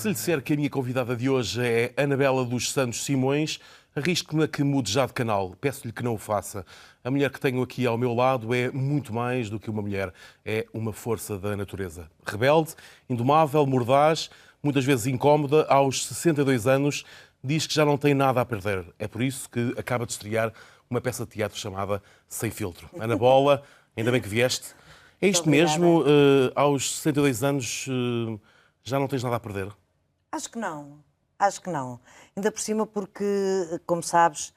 Se lhe disser que a minha convidada de hoje é Anabela dos Santos Simões, arrisco-me a que mude já de canal. Peço-lhe que não o faça. A mulher que tenho aqui ao meu lado é muito mais do que uma mulher. É uma força da natureza. Rebelde, indomável, mordaz, muitas vezes incómoda, aos 62 anos, diz que já não tem nada a perder. É por isso que acaba de estrear uma peça de teatro chamada Sem Filtro. Ana Bola, ainda bem que vieste. É isto mesmo? Aos 62 anos já não tens nada a perder? Acho que não. Acho que não. Ainda por cima porque, como sabes,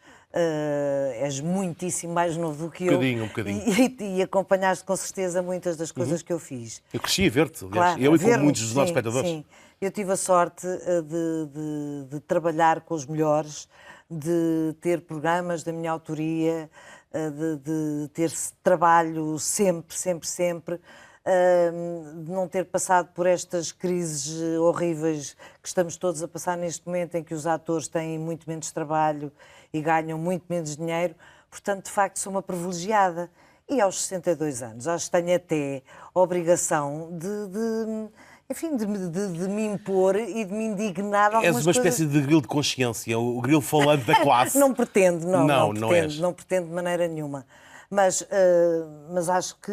és muitíssimo mais novo do que eu. Um bocadinho. E acompanhaste com certeza muitas das coisas que eu fiz. Eu cresci a ver-te, aliás. Claro, Eu e com muitos dos nossos espectadores. Sim. Eu tive a sorte de trabalhar com os melhores, de ter programas da minha autoria, de ter trabalho sempre, de não ter passado por estas crises horríveis que estamos todos a passar neste momento, em que os atores têm muito menos trabalho e ganham muito menos dinheiro. Portanto, de facto, sou uma privilegiada. E aos 62 anos, acho que tenho até a obrigação de me impor e de me indignar algumas És uma coisas. espécie de grilo de consciência, o grilo falante da classe. Não pretendo, não pretendo de maneira nenhuma. Mas acho que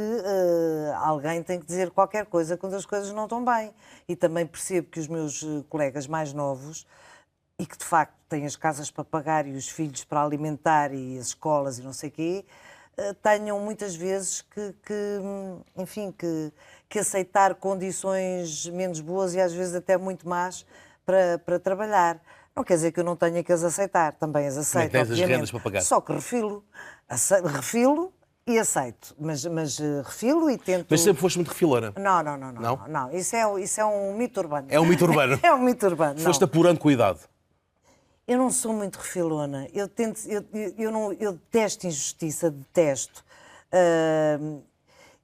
alguém tem que dizer qualquer coisa quando as coisas não estão bem. E também percebo que os meus colegas mais novos, e que de facto têm as casas para pagar e os filhos para alimentar e as escolas e não sei o quê, tenham muitas vezes que aceitar condições menos boas e às vezes até muito más para trabalhar. Não quer dizer que eu não tenha que as aceitar, também as aceito. Tens as rendas para pagar. Só que refilo e aceito, mas refilo e tento... Mas sempre foste muito refilona. Não. Isso é um mito urbano. É um mito urbano. É um mito urbano. Foste apurando com a idade. Eu não sou muito refilona. Eu detesto injustiça, detesto.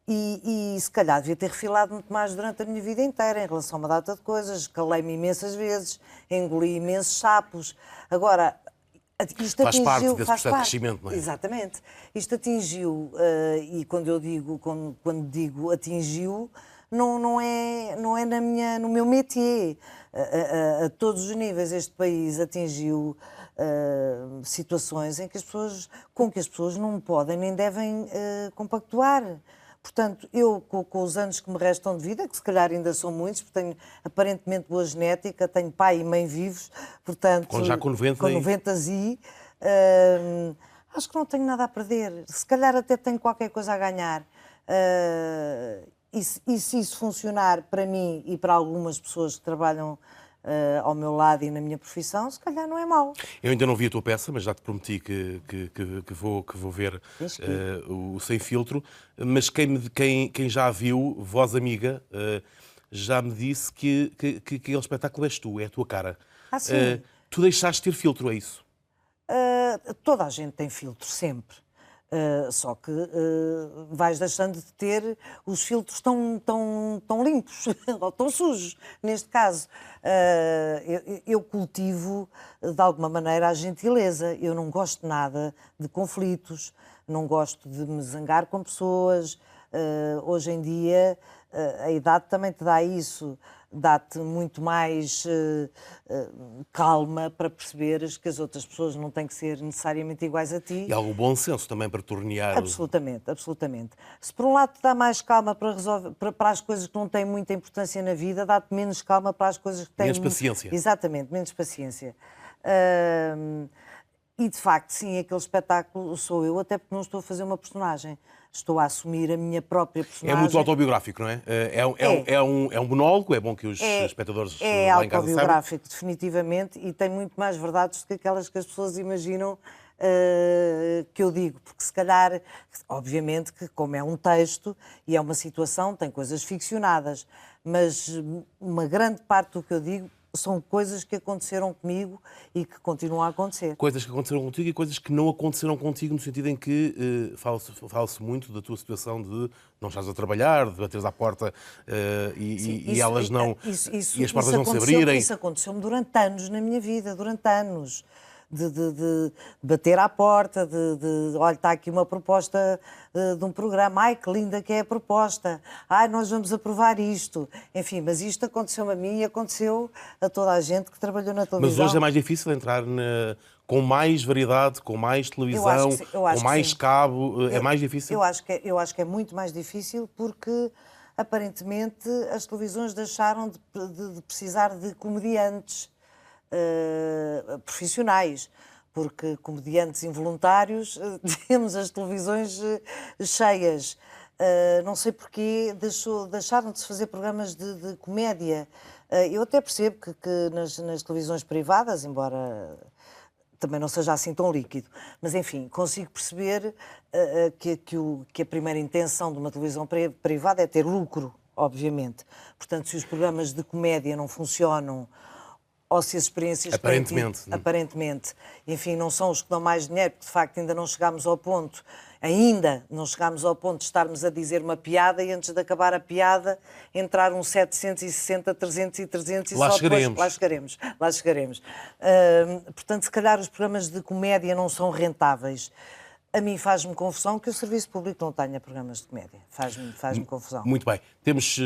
E se calhar devia ter refilado muito mais durante a minha vida inteira em relação a uma data de coisas. Calei-me imensas vezes, engoli imensos sapos. Agora, isto faz parte atingiu... desse processo de crescimento, não é? Exatamente. Isto atingiu, e quando digo atingiu, não é no meu métier. A todos os níveis este país atingiu situações com que as pessoas não podem nem devem compactuar. Portanto, eu, com os anos que me restam de vida, que se calhar ainda são muitos, porque tenho aparentemente boa genética, tenho pai e mãe vivos, portanto... Já com 90 acho que não tenho nada a perder. Se calhar até tenho qualquer coisa a ganhar. E se isso funcionar para mim e para algumas pessoas que trabalham ao meu lado e na minha profissão, se calhar não é mau. Eu ainda não vi a tua peça, mas já te prometi que vou ver o Sem Filtro. Mas quem já a viu, voz amiga, já me disse que aquele espetáculo és tu, é a tua cara. Sim. Tu deixaste de ter filtro, é isso? Toda a gente tem filtro, sempre. Só que vais deixando de ter os filtros tão limpos ou tão sujos, neste caso. Eu cultivo, de alguma maneira, a gentileza. Eu não gosto nada de conflitos, não gosto de me zangar com pessoas. Hoje em dia, a idade também te dá isso. Dá-te muito mais calma para perceberes que as outras pessoas não têm que ser necessariamente iguais a ti. E algum bom senso também para tornear... Absolutamente. Se por um lado te dá mais calma para as coisas que não têm muita importância na vida, dá-te menos calma para as coisas que têm... Menos paciência. Exatamente, menos paciência. E de facto, sim, aquele espetáculo sou eu, até porque não estou a fazer uma personagem. Estou a assumir a minha própria personagem. É muito autobiográfico, não é? É um monólogo, é bom que os espectadores lá em casa saibam. É autobiográfico, definitivamente, e tem muito mais verdades do que aquelas que as pessoas imaginam que eu digo, porque se calhar, obviamente que como é um texto e é uma situação, tem coisas ficcionadas, mas uma grande parte do que eu digo são coisas que aconteceram comigo e que continuam a acontecer. Coisas que aconteceram contigo e coisas que não aconteceram contigo, no sentido em que fala-se muito da tua situação de não estás a trabalhar, de bateres à porta e elas não... e as portas não se abrirem. Isso aconteceu-me durante anos na minha vida, durante anos. de bater à porta, olha, está aqui uma proposta de um programa, ai, que linda que é a proposta, ai, nós vamos aprovar isto. Enfim, mas isto aconteceu-me a mim e aconteceu a toda a gente que trabalhou na televisão. Mas hoje é mais difícil entrar com mais variedade, com mais televisão, com mais cabo, é mais difícil? Eu acho que é muito mais difícil porque, aparentemente, as televisões deixaram de precisar de comediantes profissionais, porque comediantes involuntários temos as televisões cheias. Não sei porquê deixaram de se fazer programas de comédia. Eu até percebo que nas televisões privadas, embora também não seja assim tão líquido, mas enfim, consigo perceber que a primeira intenção de uma televisão privada é ter lucro, obviamente. Portanto, se os programas de comédia não funcionam, ou se as experiências aparentemente, enfim, não são os que dão mais dinheiro, porque de facto ainda não chegámos ao ponto de estarmos a dizer uma piada e antes de acabar a piada entrar um 760, 300 e 300 e lá só chegaremos. Depois lá chegaremos. Portanto, se calhar os programas de comédia não são rentáveis. A mim faz-me confusão que o Serviço Público não tenha programas de comédia. Faz-me confusão. Muito bem. Temos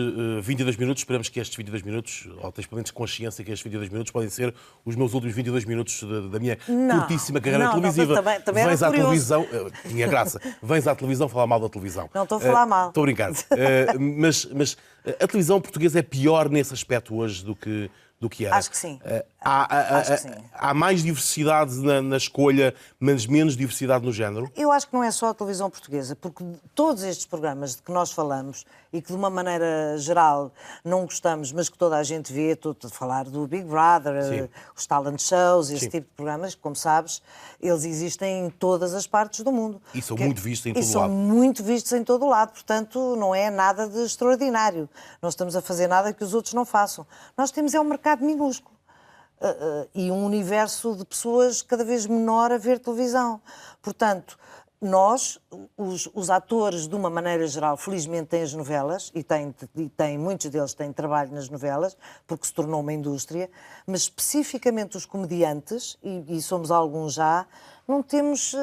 22 minutos. Esperamos que estes 22 minutos, ou tens pelo menos consciência que estes 22 minutos podem ser os meus últimos 22 minutos da minha curtíssima carreira televisiva. Também vens à televisão... tinha graça. Vens à televisão falar mal da televisão. Não estou a falar mal. Estou a brincar. Mas a televisão portuguesa é pior nesse aspecto hoje do que era. Acho que sim. Acho que sim. Há mais diversidade na escolha, mas menos diversidade no género? Eu acho que não é só a televisão portuguesa, porque todos estes programas de que nós falamos e que de uma maneira geral não gostamos, mas que toda a gente vê, estou a falar do Big Brother, os talent shows, esse tipo de programas, como sabes, eles existem em todas as partes do mundo. E são muito vistos em todo lado. E são muito vistos em todo o lado, portanto não é nada de extraordinário. Não estamos a fazer nada que os outros não façam. Nós temos um mercado minúsculo. E um universo de pessoas cada vez menor a ver televisão. Portanto, nós, os atores, de uma maneira geral, felizmente têm as novelas, e muitos deles têm trabalho nas novelas, porque se tornou uma indústria, mas especificamente os comediantes, e somos alguns já, não temos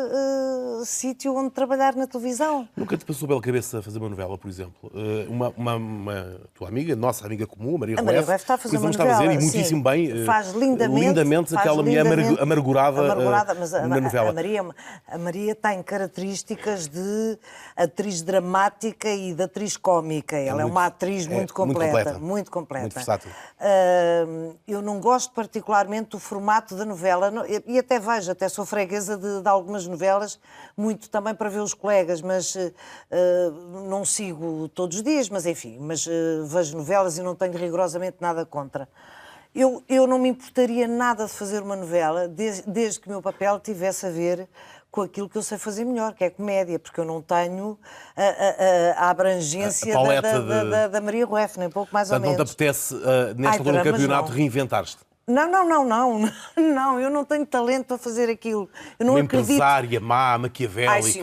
sítio onde trabalhar na televisão. Nunca te passou pela cabeça fazer uma novela, por exemplo? Uma tua amiga, nossa amiga comum, a Maria Rueff, está a fazer uma novela. Está a dizer, e muitíssimo bem. Faz lindamente aquela mulher amargurada mas na novela. A Maria tem características de atriz dramática e de atriz cómica. Ela é uma atriz muito completa. Muito versátil. Eu não gosto particularmente do formato da novela, e até sou freguesa de algumas novelas, muito também para ver os colegas, mas não sigo todos os dias, mas enfim, vejo novelas e não tenho rigorosamente nada contra. Eu não me importaria nada de fazer uma novela, desde que o meu papel tivesse a ver com aquilo que eu sei fazer melhor, que é comédia, porque eu não tenho a abrangência da Maria Rueff, nem pouco mais ou menos. Não te apetece, nesta altura do campeonato, reinventar-te? Não, eu não tenho talento para fazer aquilo. Eu não acredito. Empresária, má, maquiavélica. Ai, sim,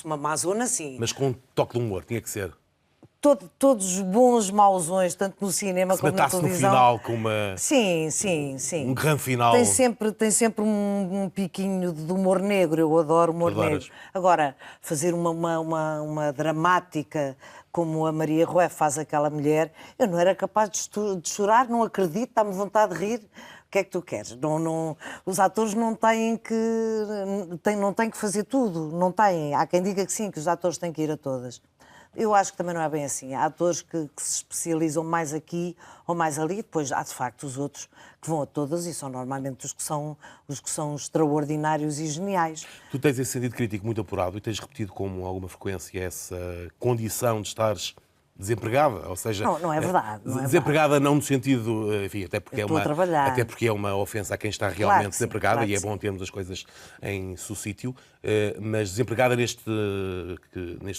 uma amazona, sim. Mas com um toque de humor, tinha que ser. Todos os bons mauzões, tanto no cinema como na televisão. No final com uma... Sim. Um grande final. Tem sempre um piquinho de humor negro, eu adoro humor negro. Agora, fazer uma dramática como a Maria Rueff faz aquela mulher, eu não era capaz de chorar, não acredito, dá-me vontade de rir. O que é que tu queres? Os atores não têm que fazer tudo, não têm. Há quem diga que sim, que os atores têm que ir a todas. Eu acho que também não é bem assim. Há atores que se especializam mais aqui ou mais ali, depois há de facto os outros que vão a todas e são normalmente os que são extraordinários e geniais. Tu tens esse sentido crítico muito apurado e tens repetido com alguma frequência essa condição de estares desempregada, ou seja... Não é verdade. Desempregada não no sentido, enfim, até porque é uma ofensa a quem está realmente desempregado, e é bom termos as coisas em seu sítio, mas desempregada neste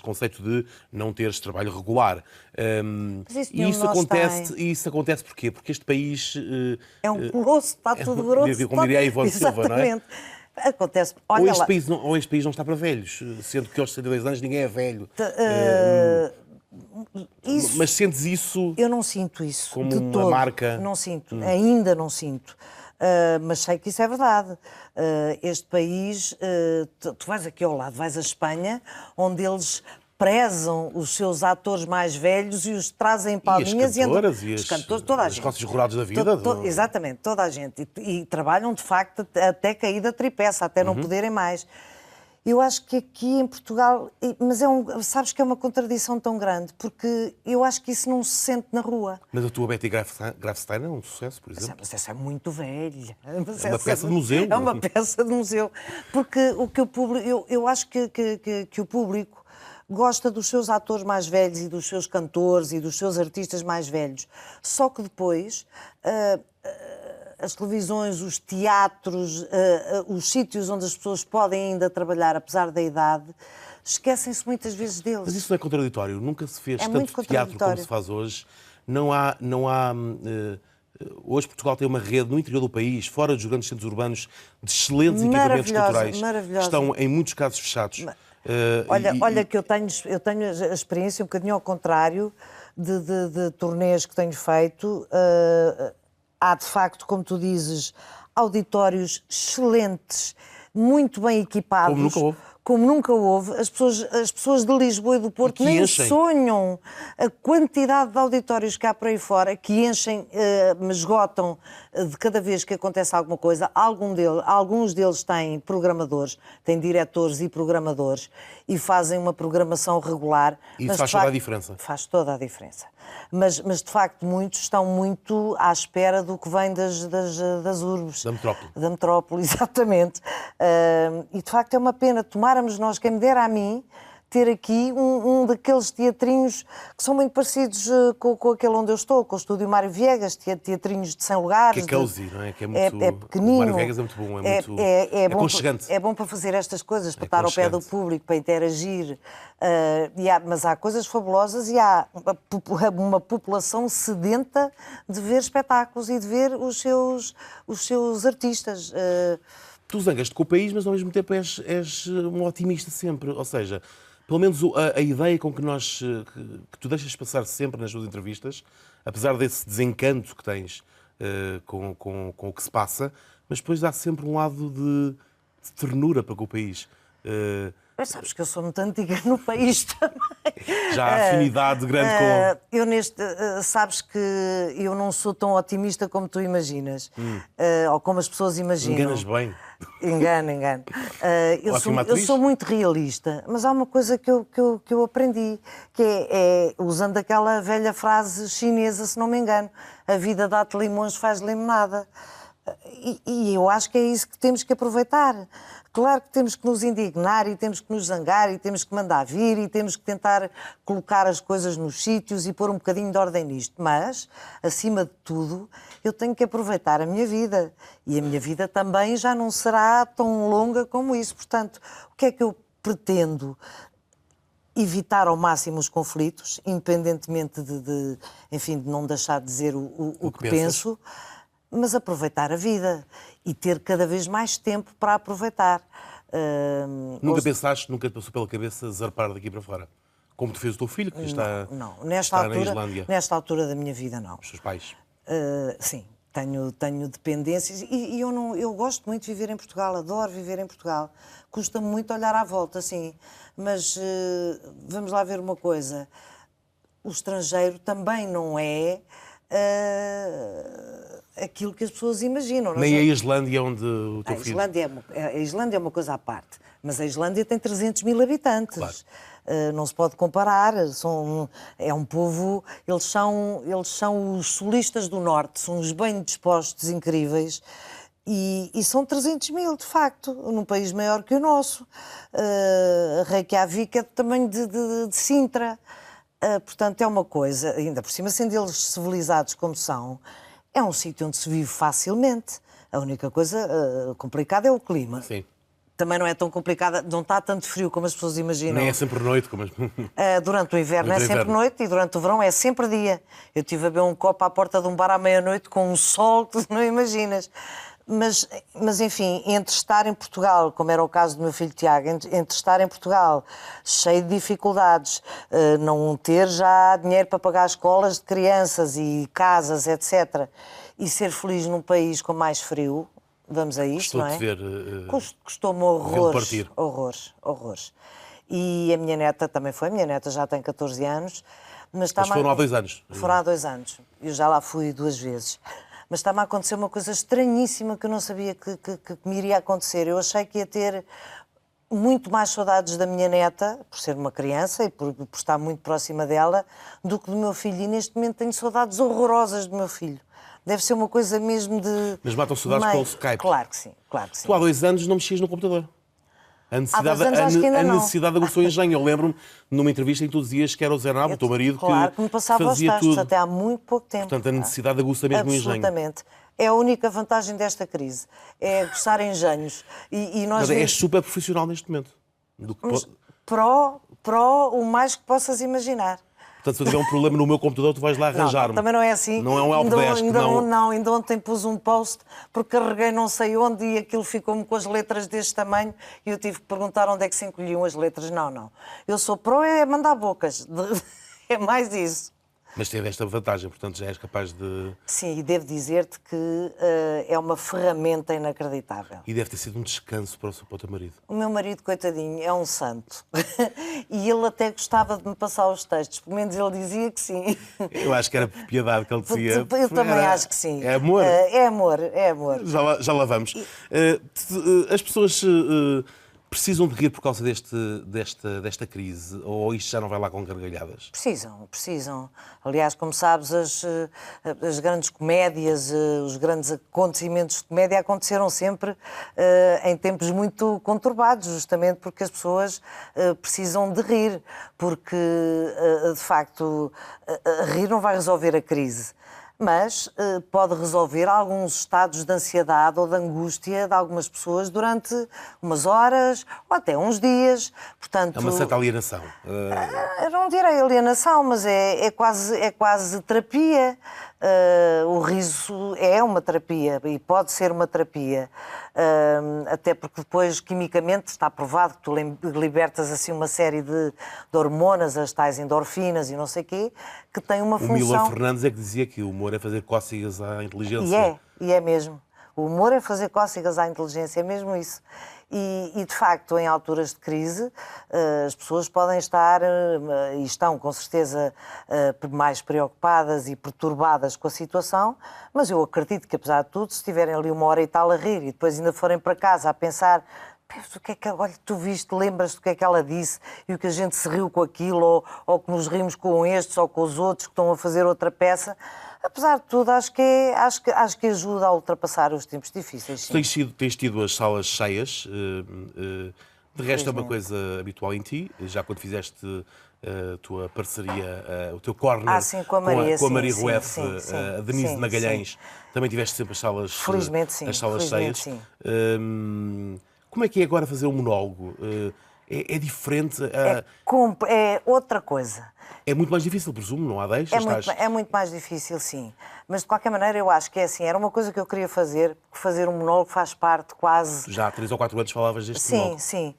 conceito de não teres trabalho regular. E isso acontece porquê? Porque este país... é um grosso, está tudo grosso. Como diria a Ivone Silva, não é? Acontece. Ou este país não está para velhos, sendo que aos 62 anos ninguém é velho. Mas sentes isso? Eu não sinto isso como de uma todo. marca? Não sinto, ainda não sinto. mas sei que isso é verdade. Este país, tu vais aqui ao lado, vais à Espanha, onde eles prezam os seus atores mais velhos e os trazem palminhas e os cantores, toda a gente. Os sócios rodados da vida. Exatamente, toda a gente. E trabalham, de facto, até cair da tripeça, até não poderem mais. Eu acho que aqui em Portugal, mas sabes que é uma contradição tão grande, porque eu acho que isso não se sente na rua. Mas a tua Betty Grafstein é um sucesso, por exemplo. Mas essa é muito velha. É uma peça de museu. É uma peça de museu. Porque o que o público, eu acho que o público gosta dos seus atores mais velhos e dos seus cantores e dos seus artistas mais velhos. Só que depois as televisões, os teatros, os sítios onde as pessoas podem ainda trabalhar, apesar da idade, esquecem-se muitas vezes deles. Mas isso não é contraditório? Nunca se fez muito tanto teatro como se faz hoje? Não há hoje Portugal tem uma rede no interior do país, fora dos grandes centros urbanos, de excelentes equipamentos culturais. Que estão, em muitos casos, fechados. Olha que eu tenho a experiência um bocadinho ao contrário de turnês que tenho feito. Há, de facto, como tu dizes, auditórios excelentes, muito bem equipados. Como nunca houve. Como nunca houve. As pessoas de Lisboa e do Porto nem sonham a quantidade de auditórios que há por aí fora, que enchem, me esgotam de cada vez que acontece alguma coisa. Alguns deles têm programadores, têm diretores e programadores e fazem uma programação regular. E isso faz toda a diferença. Faz toda a diferença. Mas, de facto, muitos estão muito à espera do que vem das urbes. Da metrópole. Da metrópole, exatamente. E, de facto, é uma pena. Tomáramos nós, quem me dera a mim, ter aqui um daqueles teatrinhos que são muito parecidos com aquele onde eu estou, com o Estúdio Mário Viegas, teatrinhos de 100 lugares. Que é cozy, não é? Que é muito... pequenino. O Mário Viegas é muito bom, é aconchegante. É bom para fazer estas coisas, para estar ao pé do público, para interagir. Mas há coisas fabulosas e há uma população sedenta de ver espetáculos e de ver os seus artistas. Tu zangas-te com o país, mas ao mesmo tempo és um otimista sempre. Ou seja, pelo menos a ideia com que tu deixas passar sempre nas tuas entrevistas, apesar desse desencanto que tens com o que se passa, mas depois há sempre um lado de ternura para com o país. Mas sabes que eu sou muito antiga no país também. Já há afinidade grande com... sabes que eu não sou tão otimista como tu imaginas. Ou como as pessoas imaginam. Enganas bem. Engano. Eu sou muito realista, mas há uma coisa que eu aprendi, que é usando aquela velha frase chinesa, se não me engano, a vida dá-te limões, faz limonada. E eu acho que é isso que temos que aproveitar. Claro que temos que nos indignar e temos que nos zangar e temos que mandar vir e temos que tentar colocar as coisas nos sítios e pôr um bocadinho de ordem nisto. Mas, acima de tudo, eu tenho que aproveitar a minha vida. E a minha vida também já não será tão longa como isso. Portanto, o que é que eu pretendo? Evitar ao máximo os conflitos, independentemente de não deixar de dizer o que penso. Mas aproveitar a vida e ter cada vez mais tempo para aproveitar. Nunca te passou pela cabeça zarpar daqui para fora? Como tu fez o teu filho, que está na Islândia? Nesta altura da minha vida, não. Os teus pais? Sim, tenho dependências e eu gosto muito de viver em Portugal, adoro viver em Portugal. Custa-me muito olhar à volta, sim, mas vamos lá ver uma coisa. O estrangeiro também não é... aquilo que as pessoas imaginam. Nem a Islândia onde o teu filho... A Islândia é uma coisa à parte, mas a Islândia tem 300 mil habitantes. Claro. Não se pode comparar. É um povo... Eles são os sulistas do Norte, são os bem dispostos, incríveis, e são 300 mil, de facto, num país maior que o nosso. Reykjavik é do tamanho de Sintra. Portanto, é uma coisa, ainda por cima, sendo eles civilizados como são, é um sítio onde se vive facilmente. A única coisa complicada é o clima. Sim. Também não é tão complicada, não está tanto frio como as pessoas imaginam. Nem é sempre noite. Como... Durante o inverno é sempre noite e durante o verão é sempre dia. Eu estive a beber um copo à porta de um bar à meia-noite com um sol que tu não imaginas. Mas, enfim, entre estar em Portugal, como era o caso do meu filho Tiago, entre estar em Portugal cheio de dificuldades, não ter já dinheiro para pagar escolas de crianças e casas, etc., e ser feliz num país com mais frio. Vamos a isto, não é? Estou a ver. Custou-me horrores, partir. horrores, horrores. E a minha neta também foi, a minha neta já tem 14 anos. Mas foram há 2 anos. Foram há 2 anos. Eu já lá fui 2 vezes. Mas está-me a acontecer uma coisa estranhíssima que eu não sabia que me iria acontecer. Eu achei que ia ter muito mais saudades da minha neta, por ser uma criança e por estar muito próxima dela, do que do meu filho. E neste momento tenho saudades horrorosas do meu filho. Deve ser uma coisa mesmo de... Mas matam saudades pelo Skype. Claro que sim, claro que sim. Tu há 2 anos não mexias no computador. A necessidade aguçou engenho. Eu lembro-me numa entrevista em que tu dizias que era o Zé Nabo, o teu marido, claro, que me passava aos fazia tastos, tudo. até há muito pouco tempo. Portanto, a necessidade aguça mesmo o engenho. Absolutamente. É a única vantagem desta crise. É aguçar engenhos. E nós Mas és super profissional neste momento. O mais que possas imaginar. Portanto, se eu tiver um problema no meu computador, tu vais lá arranjar-me. Também não é assim. Não é um helpdesk, não. Ainda ontem pus um post porque carreguei não sei onde e aquilo ficou-me com as letras deste tamanho e eu tive que perguntar onde é que se encolhiam as letras. Não. Eu sou é mandar bocas. É mais isso. Mas teve esta vantagem, portanto já és capaz de... Sim, e devo dizer-te que é uma ferramenta inacreditável. E deve ter sido um descanso para o teu marido. O meu marido, coitadinho, é um santo. E ele até gostava de me passar os textos. Pelo menos ele dizia que sim. Eu acho que era por piedade que ele dizia. Eu também acho que sim. É amor? É amor, é amor. Já lá vamos. As pessoas... precisam de rir por causa desta crise? Ou isto já não vai lá com gargalhadas? Precisam. Aliás, como sabes, as grandes comédias, os grandes acontecimentos de comédia aconteceram sempre em tempos muito conturbados, justamente porque as pessoas precisam de rir. Porque, de facto, rir não vai resolver a crise. Mas pode resolver alguns estados de ansiedade ou de angústia de algumas pessoas durante umas horas ou até uns dias. Portanto, é uma certa alienação. Eu não direi alienação, mas é quase terapia. O riso é uma terapia e pode ser uma terapia. Até porque depois, quimicamente, está provado que tu libertas assim uma série de hormonas, as tais endorfinas e não sei o quê, que têm uma função... O Mílor Fernandes é que dizia que o humor é fazer cócegas à inteligência. E é mesmo. O humor é fazer cócegas à inteligência, é mesmo isso. E, de facto, em alturas de crise, as pessoas podem estar, e estão com certeza, mais preocupadas e perturbadas com a situação, mas eu acredito que, apesar de tudo, se estiverem ali uma hora e tal a rir e depois ainda forem para casa a pensar: o que é que, olha, tu viste, lembras-te do que é que ela disse e o que a gente se riu com aquilo, ou que nos rimos com estes ou com os outros que estão a fazer outra peça. Apesar de tudo, acho que ajuda a ultrapassar os tempos difíceis. Tens tido as salas cheias, de resto é uma coisa habitual em ti, já quando fizeste a tua parceria, o teu corner com a Maria Rueff, a Denise Magalhães, também tiveste sempre as salas, cheias. Sim. Como é que é agora fazer um monólogo? É diferente? É outra coisa. É muito mais difícil, presumo, não há deixas? É muito mais difícil, sim. Mas, de qualquer maneira, eu acho que é assim. Era uma coisa que eu queria fazer, porque fazer um monólogo faz parte quase... Já há 3 ou 4 anos falavas deste monólogo. Sim.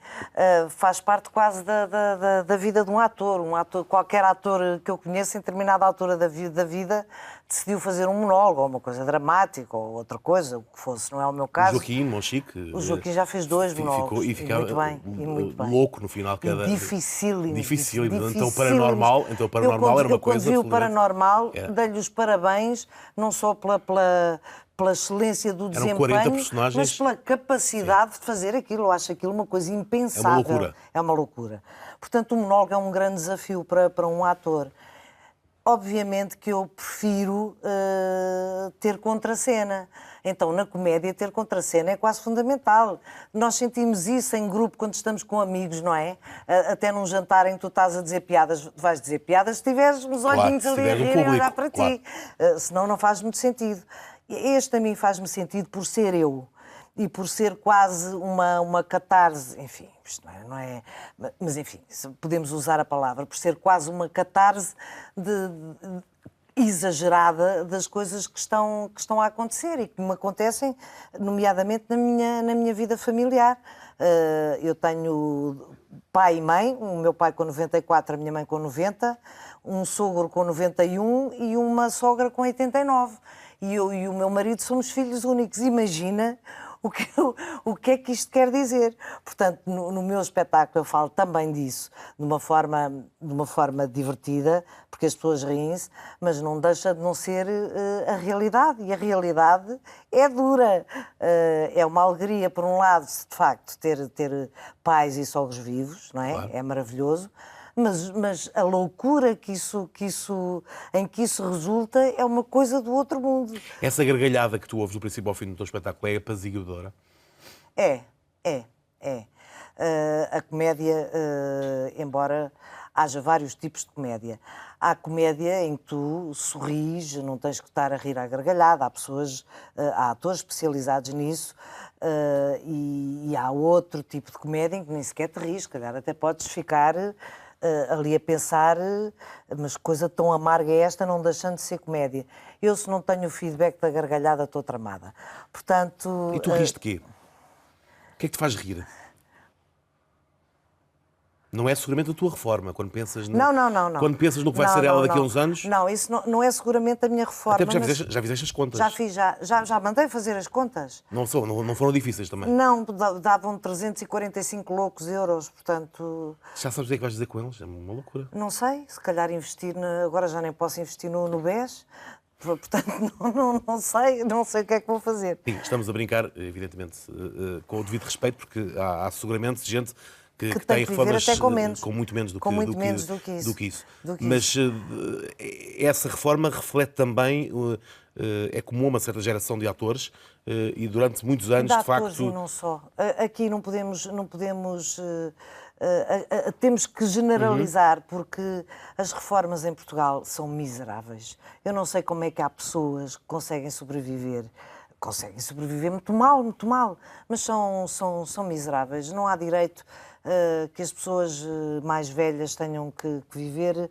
Faz parte quase da vida de um ator. Qualquer ator que eu conheço, em determinada altura da vida, decidiu fazer um monólogo, ou uma coisa dramática, ou outra coisa, o que fosse. Não é o meu caso. O Joaquim Monchique... O Joaquim já fez 2 monólogos. E ficava muito bem. louco no final. Dificílimo. Então, o Paranormal era uma coisa... Eu, quando vi o Paranormal, dei-lhe os parabéns, não só pela excelência do desempenho, 40 personagens. mas pela capacidade de fazer aquilo. Eu acho aquilo uma coisa impensável. É uma loucura. Portanto, o monólogo é um grande desafio para um ator. Obviamente que eu prefiro ter contracena. Então, na comédia, ter contracena é quase fundamental. Nós sentimos isso em grupo quando estamos com amigos, não é? Até num jantar em que tu estás a dizer piadas, vais dizer piadas se tiveres os olhinhos ali a rir e olhar para ti. Senão não faz muito sentido. Este a mim faz-me sentido por ser eu. E por ser quase uma catarse, enfim, isto não é, mas enfim, podemos usar a palavra, por ser quase uma catarse exagerada das coisas que estão a acontecer e que me acontecem, nomeadamente na minha vida familiar. Eu tenho pai e mãe, o meu pai com 94, a minha mãe com 90, um sogro com 91 e uma sogra com 89. e eu e o meu marido somos filhos únicos. Imagina o que é que isto quer dizer. Portanto, no meu espetáculo eu falo também disso, de uma forma divertida, porque as pessoas riem-se, mas não deixa de não ser a realidade. E a realidade é dura. É uma alegria, por um lado, de facto, ter pais e sogros vivos, não é? Claro. É maravilhoso. Mas a loucura em que isso resulta é uma coisa do outro mundo. Essa gargalhada que tu ouves do princípio ao fim do teu espetáculo é apaziguadora? É. A comédia, embora haja vários tipos de comédia, há comédia em que tu sorris, não tens que estar a rir à gargalhada, há atores especializados nisso, e há outro tipo de comédia em que nem sequer te ris, se calhar até podes ficar ali a pensar, mas coisa tão amarga é esta, não deixando de ser comédia. Eu, se não tenho o feedback da gargalhada, estou tramada. Portanto... E tu riste de quê? O que é que te faz rir? Não é seguramente a tua reforma, quando pensas no, Não. Quando pensas no que vai ser ela daqui a uns anos? Não, isso não é seguramente a minha reforma. Até porque já fizeste as contas. Já fiz, já mandei fazer as contas. Não foram difíceis também. Não, davam 345 loucos euros, portanto... Já sabes o que é que vais dizer com eles? É uma loucura. Não sei, se calhar investir, agora já nem posso investir no BES, portanto não sei o que é que vou fazer. Sim, estamos a brincar, evidentemente, com o devido respeito, porque há seguramente gente que tem reformas com muito menos do que isso. Mas essa reforma reflete também, é comum a uma certa geração de atores, e durante muitos anos, de facto... E não só. Aqui não podemos temos que generalizar, porque as reformas em Portugal são miseráveis. Eu não sei como é que há pessoas que conseguem sobreviver muito mal, mas são miseráveis. Não há direito que as pessoas mais velhas tenham que viver,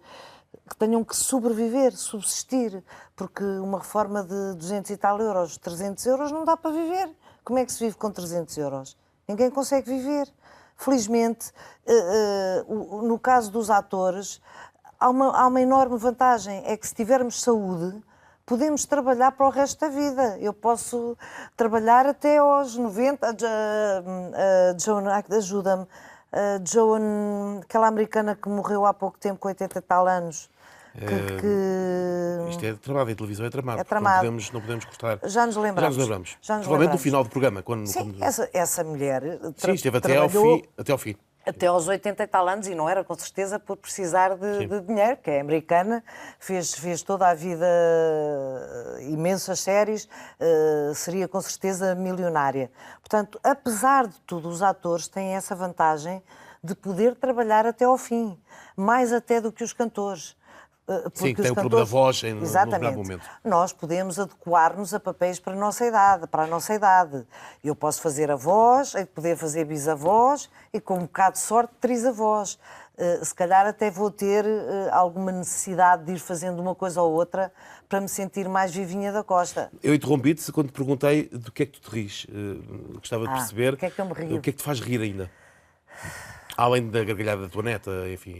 que tenham que sobreviver, subsistir, porque uma reforma de 200 e tal euros, 300 euros, não dá para viver. Como é que se vive com 300 euros? Ninguém consegue viver. Felizmente, no caso dos atores, há uma enorme vantagem, é que se tivermos saúde, podemos trabalhar para o resto da vida. Eu posso trabalhar até aos 90. Ajuda-me. Joan, aquela americana que morreu há pouco tempo, com 80 e tal anos. Isto é tramado, em televisão é tramado. É tramado. Não podemos cortar. Já nos lembramos. Provavelmente no final do programa. Sim, essa mulher sim, esteve até ao fim. Até aos 80 e tal anos, e não era com certeza por precisar de dinheiro, que é americana, fez toda a vida imensas séries, seria com certeza milionária. Portanto, apesar de tudo, os atores têm essa vantagem de poder trabalhar até ao fim, mais até do que os cantores. Sim, tem o problema da voz no determinado momento. Nós podemos adequar-nos a papéis para a nossa idade. Eu posso fazer a voz, hei de poder fazer bisavós e, com um bocado de sorte, trisavós. Se calhar até vou ter alguma necessidade de ir fazendo uma coisa ou outra para me sentir mais Vivinha da Costa. Eu interrompi-te quando te perguntei do que é que tu te rires. Gostava de perceber o que é que eu me rio? O que é que te faz rir ainda. Além da gargalhada da tua neta, enfim...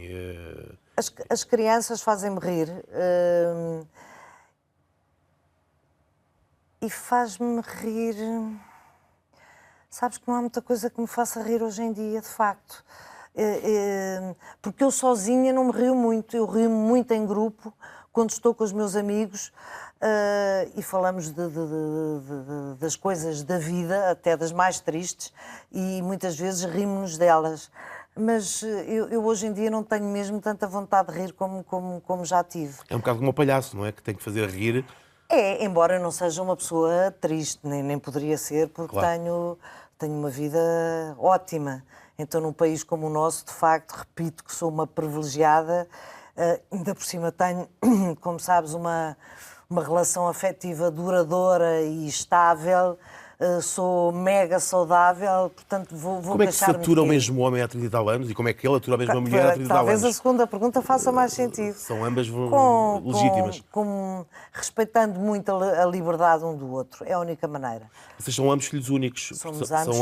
As crianças fazem-me rir e faz-me rir... Sabes que não há muita coisa que me faça rir hoje em dia, de facto. Porque eu sozinha não me rio muito. Eu rio muito em grupo, quando estou com os meus amigos e falamos das coisas da vida, até das mais tristes, e muitas vezes rimos-nos delas. Mas eu hoje em dia não tenho mesmo tanta vontade de rir como já tive. É um bocado como o palhaço, não é? Que tem que fazer rir. Embora eu não seja uma pessoa triste, nem poderia ser, porque claro. tenho uma vida ótima. Então, num país como o nosso, de facto, repito que sou uma privilegiada, ainda por cima tenho, como sabes, uma relação afetiva duradoura e estável, sou mega saudável, portanto vou Como é que se atura o mesmo homem há 30 e tal anos e como é que ele atura a mesma mulher há 30 e tal anos? Talvez a segunda pergunta faça mais sentido. São ambas legítimas. Respeitando muito a liberdade um do outro, é a única maneira. Vocês são ambos filhos únicos. São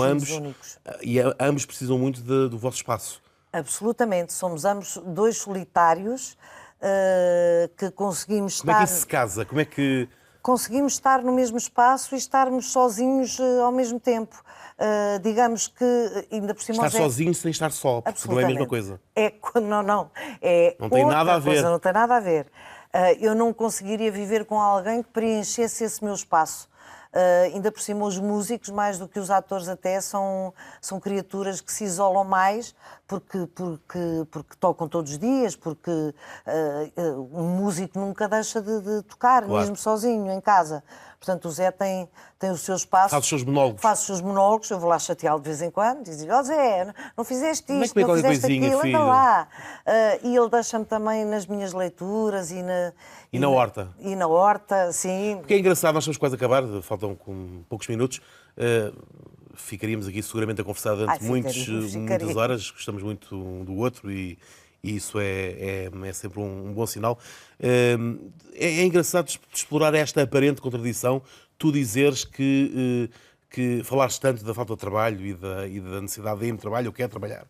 ambos filhos únicos. E ambos precisam muito do vosso espaço. Absolutamente. Somos ambos dois solitários que conseguimos estar... Como é que isso se casa? Como é que conseguimos estar no mesmo espaço e estarmos sozinhos ao mesmo tempo. Digamos que ainda por cima... Estar sozinho sem estar só, porque não é a mesma coisa. Não. É não tem nada a ver. Coisa, não tem nada a ver. Eu não conseguiria viver com alguém que preenchesse esse meu espaço. Ainda por cima, os músicos, mais do que os atores até, são criaturas que se isolam mais porque tocam todos os dias, porque um músico nunca deixa de tocar, claro. mesmo sozinho, em casa. Portanto, o Zé tem o seu espaço. Faz os seus monólogos. Faz os seus monólogos, eu vou lá chateá-lo de vez em quando, diz-lhe, ó Zé, não fizeste isto, não fizeste aquilo, anda lá. E ele deixa-me também nas minhas leituras e na horta. E na horta, sim. Porque é engraçado, nós estamos quase a acabar, faltam com poucos minutos. Ficaríamos aqui seguramente a conversar durante muitas horas, gostamos muito um do outro e isso é sempre um bom sinal. É engraçado explorar esta aparente contradição, tu dizeres que falaste tanto da falta de trabalho e da necessidade de ir-me trabalho, eu quero trabalhar,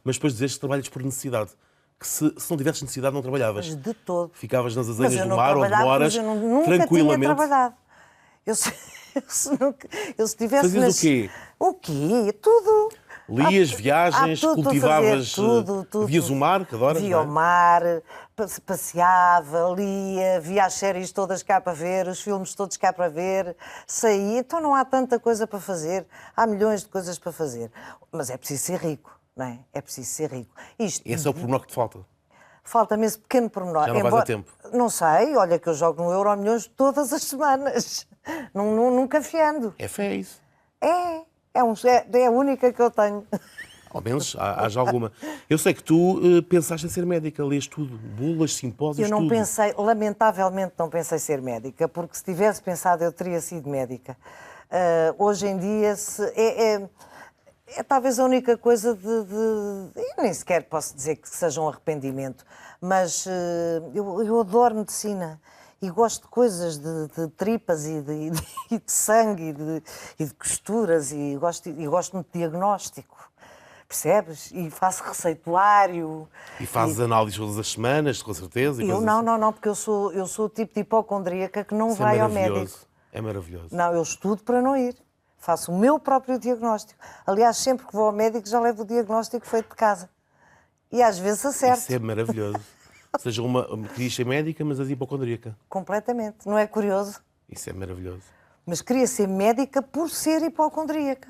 mas depois dizes que trabalhas por necessidade. Que se não tivesses necessidade não trabalhavas. Mas de todo. Ficavas nas azeiras do mar ou demoras nunca tranquilamente. Tinha trabalhado. Eu se tivesse... Fazias o quê? O quê? Tudo. Lias, viagens, cultivavas, tudo. Vias o mar, que adoras, via o mar, passeava, lia, via as séries todas cá para ver, os filmes todos cá para ver, saía. Então não há tanta coisa para fazer, há milhões de coisas para fazer. Mas é preciso ser rico, não é? É preciso ser rico. Esse é o pormenor que te falta. Falta-me esse pequeno pormenor. Já não vais a tempo. Não sei, olha que eu jogo no Euromilhões todas as semanas, nunca fiando. É fé, isso. É a única que eu tenho. Ao menos haja alguma. Eu sei que tu pensaste em ser médica, lês tudo, bulas, simpósios, tudo. Eu não tudo. pensei, lamentavelmente não pensei ser médica, porque se tivesse pensado eu teria sido médica. Hoje em dia é talvez a única coisa eu nem sequer posso dizer que seja um arrependimento, mas eu adoro medicina. E gosto de coisas de tripas e de sangue e de costuras e gosto muito de diagnóstico, percebes? E faço receituário. E fazes análises todas as semanas, com certeza? Eu não, porque eu sou o tipo de hipocondríaca que não vai ao médico. É maravilhoso. Não, eu estudo para não ir. Faço o meu próprio diagnóstico. Aliás, sempre que vou ao médico já levo o diagnóstico feito de casa. E às vezes acerto. Isso é maravilhoso. Ou seja, querias ser médica, mas és hipocondríaca. Completamente. Não é curioso? Isso é maravilhoso. Mas queria ser médica por ser hipocondríaca.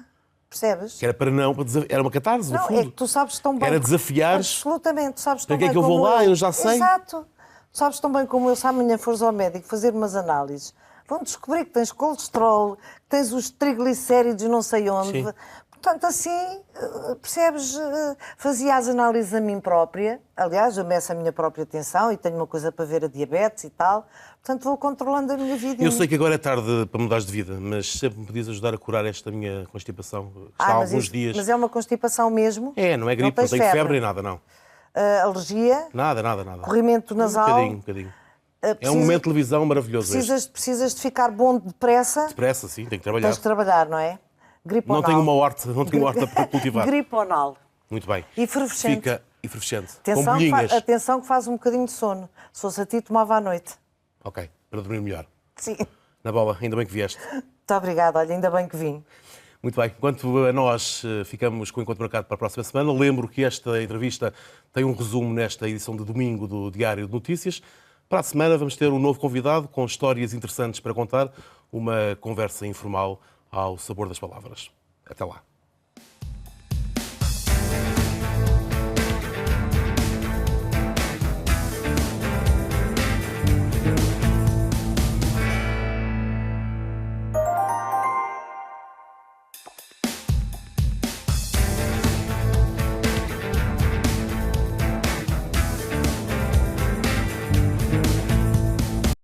Percebes? Que era para não... Era uma catarse, no fundo. Não, é que tu sabes tão bem... Era desafiar... Absolutamente. Tu sabes tão bem como... Para que é que eu vou lá? Eu já sei. Exato. Tu sabes tão bem como eu, se amanhã fores ao médico fazer umas análises, vão descobrir que tens colesterol, que tens os triglicéridos não sei onde... Sim. Portanto, assim, percebes, fazia as análises a mim própria. Aliás, eu meço a minha própria tensão e tenho uma coisa para ver a diabetes e tal. Portanto, vou controlando a minha vida. Eu sei que agora é tarde para mudares de vida, mas sempre me podias ajudar a curar esta minha constipação. Está há alguns dias. Mas é uma constipação mesmo? Não é gripe, não tenho febre nem nada, não. Alergia? Nada. Corrimento nasal? Um bocadinho. É um momento de televisão maravilhoso. Precisas de ficar bom depressa? Depressa, sim, tenho que trabalhar. Tens de trabalhar, não é? Griponal. Não tenho uma horta para cultivar. Griponal. Muito bem. E efervescente. Fica efervescente. Atenção, com bolhinhas. Atenção que faz um bocadinho de sono. Se fosse a ti, tomava à noite. Ok, para dormir melhor. Sim. Na bola, ainda bem que vieste. Muito obrigada, olha, ainda bem que vim. Muito bem. Quanto a nós, ficamos com o encontro marcado para a próxima semana. Lembro que esta entrevista tem um resumo nesta edição de domingo do Diário de Notícias. Para a semana vamos ter um novo convidado com histórias interessantes para contar, uma conversa informal ao sabor das palavras. Até lá.